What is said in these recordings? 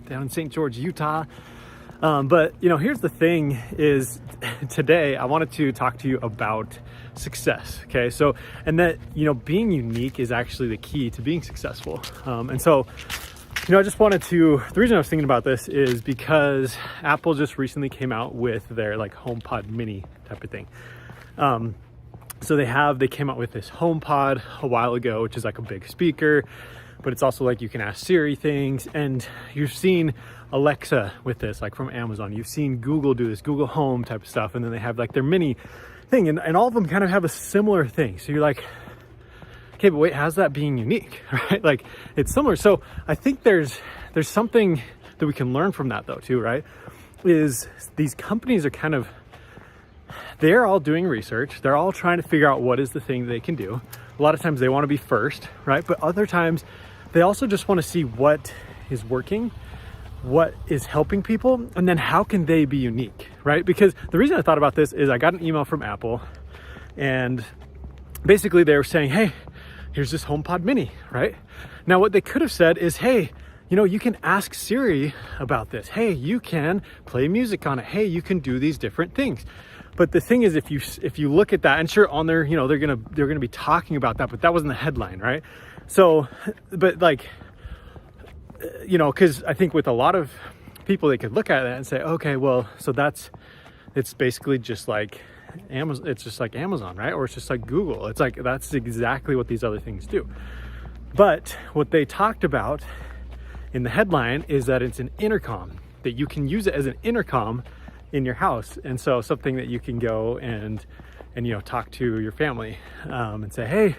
down in St. George, Utah. But here's the thing is today I wanted to talk to you about success. Okay. So, and that, being unique is actually the key to being successful. And so, I just wanted to, the reason I was thinking about this is because Apple just recently came out with their like HomePod mini type of thing. So they came out with this HomePod a while ago, which is like a big speaker, but it's also like you can ask Siri things, and you've seen Alexa with this, like from Amazon. You've seen Google do this, Google Home type of stuff, and then they have like their mini thing, and all of them kind of have a similar thing. So you're like, okay, but wait, how's that being unique, right? Like it's similar. So I think there's something that we can learn from that though too, right? Is these companies are they're all doing research. They're all trying to figure out what is the thing they can do. A lot of times they want to be first, right? But other times they also just want to see what is working, what is helping people, and then how can they be unique, right? Because the reason I thought about this is I got an email from Apple, and basically they were saying, hey, here's this HomePod mini, right? Now what they could have said is, hey, you can ask Siri about this. Hey, you can play music on it. Hey, you can do these different things. But the thing is, if you look at that, and sure, on there, they're gonna be talking about that, but that wasn't the headline, right? So, but like, because I think with a lot of people, they could look at that and say, okay, well, so it's basically just like Amazon. It's just like Amazon, right? Or it's just like Google. It's like that's exactly what these other things do. But what they talked about in the headline is that it's an intercom, that you can use it as an intercom in your house. And so something that you can go and talk to your family and say, hey,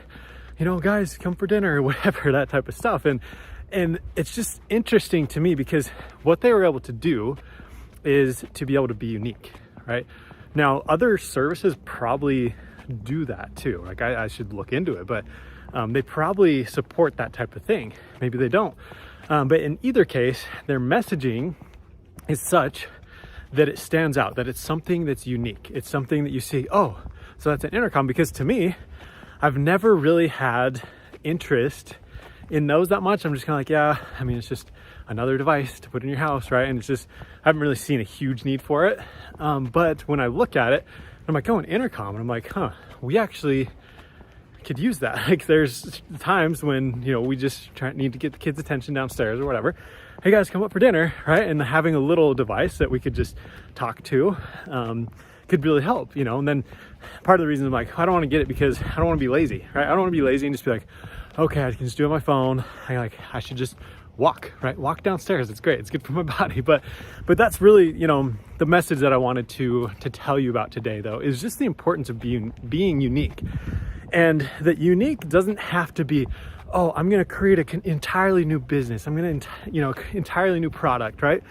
guys, come for dinner or whatever, that type of stuff. And it's just interesting to me because what they were able to do is to be able to be unique, right? Now, other services probably do that too. Like I should look into it, but they probably support that type of thing. Maybe they don't. But in either case, their messaging is such that it stands out, that it's something that's unique. It's something that you see, oh, so that's an intercom. Because to me, I've never really had interest in those that much. I'm just kind of like, yeah, I mean, it's just another device to put in your house, right? And it's just, I haven't really seen a huge need for it. But when I look at it, I'm like, oh, an intercom. And I'm like, we actually could use that. Like there's times when, we just need to get the kids' attention downstairs or whatever. Hey guys, come up for dinner, right? And having a little device that we could just talk to could really help, And then part of the reason I'm like, I don't want to get it because I don't want to be lazy, right? I don't want to be lazy and just be like, okay, I can just do it on my phone. I should just walk, right? Walk downstairs. It's great. It's good for my body. But that's really, the message that I wanted to tell you about today, though, is just the importance of being unique. And that unique doesn't have to be, oh, I'm going to create an entirely new business. I'm going to, entirely new product, right?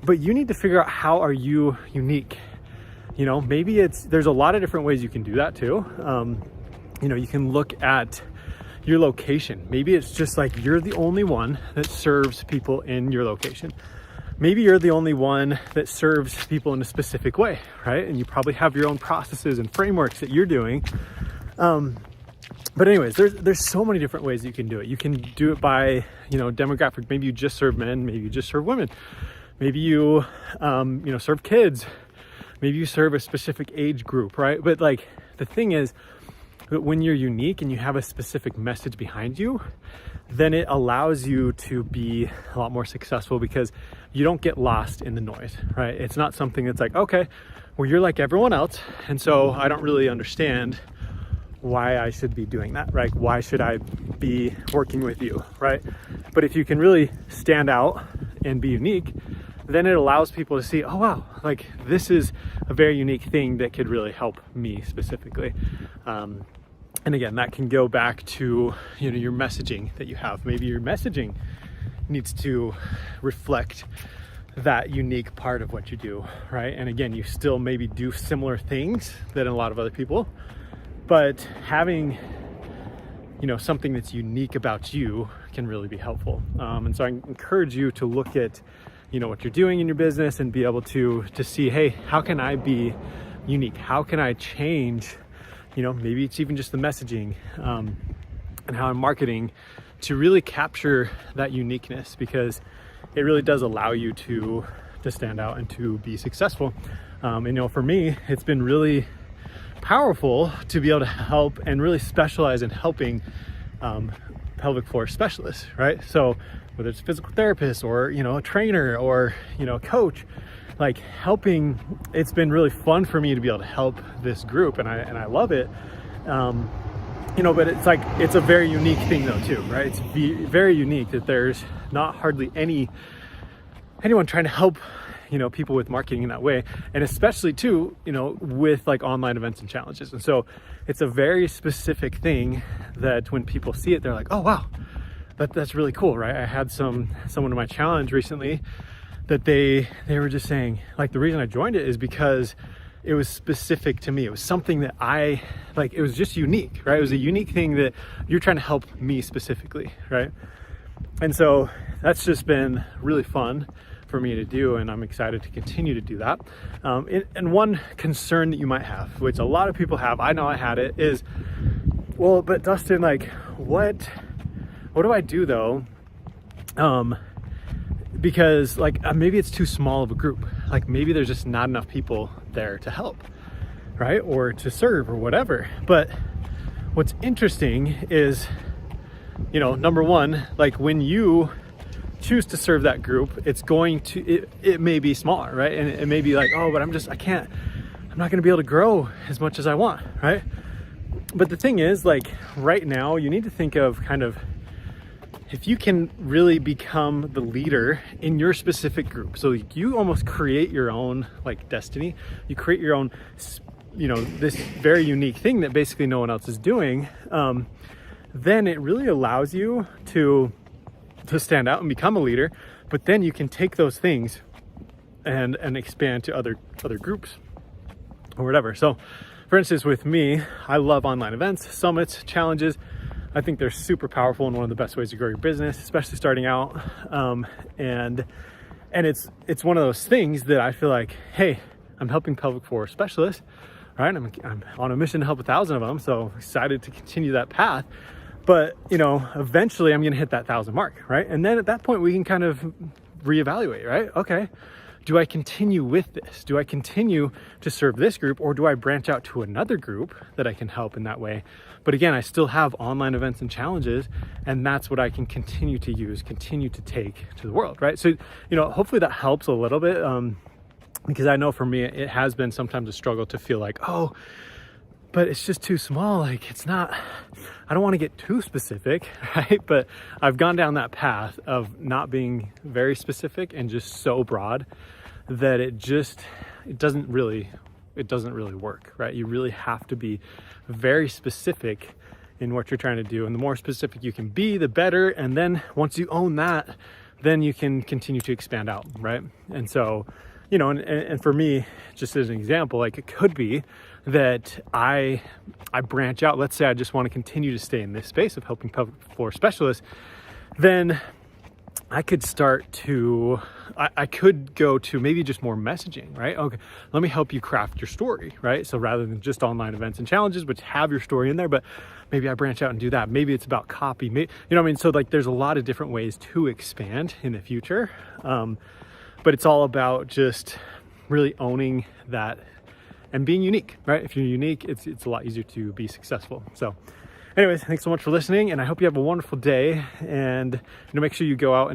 But you need to figure out, how are you unique? Maybe there's a lot of different ways you can do that too. You can look at your location. Maybe it's just like you're the only one that serves people in your location. Maybe you're the only one that serves people in a specific way, right? And you probably have your own processes and frameworks that you're doing. But anyways, there's so many different ways you can do it. You can do it by, demographic. Maybe you just serve men. Maybe you just serve women. Maybe you, serve kids. Maybe you serve a specific age group, right? But like the thing is that when you're unique and you have a specific message behind you, then it allows you to be a lot more successful because you don't get lost in the noise, right? It's not something that's like, okay, well, you're like everyone else, and so I don't really understand why I should be doing that, right? Why should I be working with you, right? But if you can really stand out and be unique, then it allows people to see, oh wow, like this is a very unique thing that could really help me specifically. And again, that can go back to, your messaging that you have. Maybe your messaging needs to reflect that unique part of what you do, right? And again, you still maybe do similar things than a lot of other people, but having, something that's unique about you can really be helpful. And so I encourage you to look at, what you're doing in your business and be able to see, hey, how can I be unique? How can I change, maybe it's even just the messaging and how I'm marketing to really capture that uniqueness, because it really does allow you to stand out and to be successful. And, you know, for me, it's been really powerful to be able to help and really specialize in helping pelvic floor specialists, right? So whether it's a physical therapist or, you know, a trainer or, you know, a coach, like helping, it's been really fun for me to be able to help this group, and I love it. You know, but it's like, it's a very unique thing though too, right? It's very unique that there's not hardly anyone trying to help, you know, people with marketing in that way, and especially too, you know, with like online events and challenges. And so it's a very specific thing that when people see it, they're like, oh wow, that's really cool, right? I had someone in my challenge recently that they were just saying, like, the reason I joined it is because it was specific to me. It was something that I like, it was just unique, right? It was a unique thing that you're trying to help me specifically, right? And so that's just been really fun for me to do, and I'm excited to continue to do that. And one concern that you might have, which a lot of people have, I know I had it, is, well, but Dustin, like, what do I do though? Because like maybe it's too small of a group. Like maybe there's just not enough people there to help, right? Or to serve or whatever. But what's interesting is, you know, number one, like when you choose to serve that group, it's going to, it may be smaller, right? And it may be like, oh, but I'm not going to be able to grow as much as I want, right? But the thing is, like right now, you need to think of kind of, if you can really become the leader in your specific group, so you almost create your own like destiny, you create your own, you know, this very unique thing that basically no one else is doing, then it really allows you to stand out and become a leader. But then you can take those things and expand to other groups or whatever. So for instance, with me, I love online events, summits, challenges. I think they're super powerful and one of the best ways to grow your business, especially starting out. And it's one of those things that I feel like, hey, I'm helping pelvic floor specialists, right? I'm on a mission to help 1,000 of them, so excited to continue that path. But you know, eventually I'm gonna hit that 1,000 mark, right? And then at that point we can kind of reevaluate, right? Okay, do I continue with this? Do I continue to serve this group, or do I branch out to another group that I can help in that way? But again, I still have online events and challenges, and that's what I can continue to use, continue to take to the world, right? So, you know, hopefully that helps a little bit, because I know for me, it has been sometimes a struggle to feel like, oh, but it's just too small. Like it's not, I don't want to get too specific, right? But I've gone down that path of not being very specific and just so broad that it doesn't really work, right? You really have to be very specific in what you're trying to do. And the more specific you can be, the better. And then once you own that, then you can continue to expand out, right? And so, you know, and for me, just as an example, like it could be that I branch out. Let's say I just want to continue to stay in this space of helping pelvic floor specialists. Then I could I could go to maybe just more messaging, right? Okay, let me help you craft your story, right? So rather than just online events and challenges, which have your story in there, but maybe I branch out and do that. Maybe it's about copy, you know what I mean? So like there's a lot of different ways to expand in the future. But it's all about just really owning that and being unique, right? If you're unique, it's a lot easier to be successful. So anyways, thanks so much for listening, and I hope you have a wonderful day, and make sure you go out and